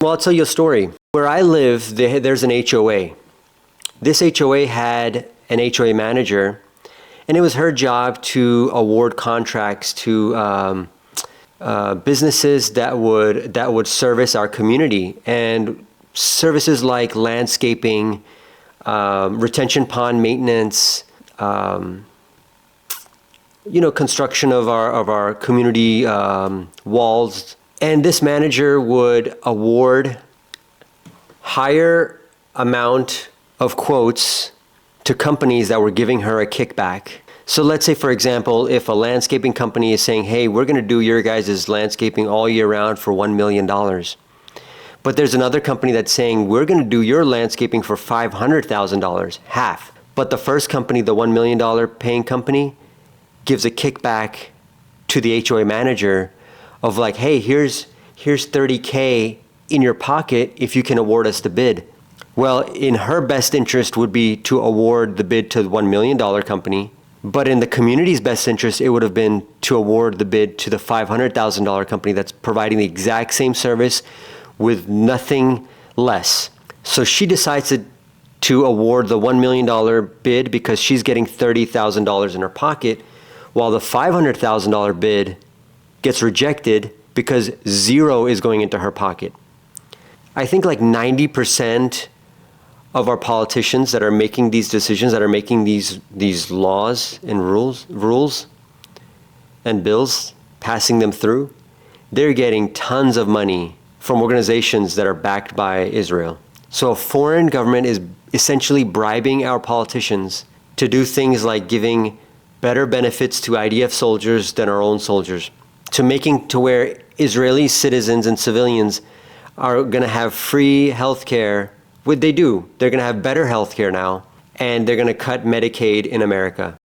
Well, I'll tell you a story. Where I live, there's an HOA. This HOA had an HOA manager, and it was her job to award contracts to businesses that would service our community, and services like landscaping, retention pond maintenance, construction of our community walls. And this manager would award higher amount of quotes to companies that were giving her a kickback. So let's say, for example, if a landscaping company is saying, hey, we're going to do your guys' landscaping all year round for $1 million. But there's another company that's saying, we're going to do your landscaping for $500,000, half. But the first company, the $1 million paying company, gives a kickback to the HOA manager of like, hey, here's $30K in your pocket if you can award us the bid. Well, in her best interest would be to award the bid to the $1 million company, but in the community's best interest, it would have been to award the bid to the $500,000 company that's providing the exact same service with nothing less. So she decides to award the $1 million bid because she's getting $30,000 in her pocket, while the $500,000 bid gets rejected because zero is going into her pocket. I think like 90% of our politicians that are making these decisions, that are making these laws and rules and bills, passing them through, they're getting tons of money from organizations that are backed by Israel. So a foreign government is essentially bribing our politicians to do things like giving better benefits to IDF soldiers than our own soldiers, to making to where Israeli citizens and civilians are going to have free health care. What they do, they're going to have better health care now, and they're going to cut Medicaid in America.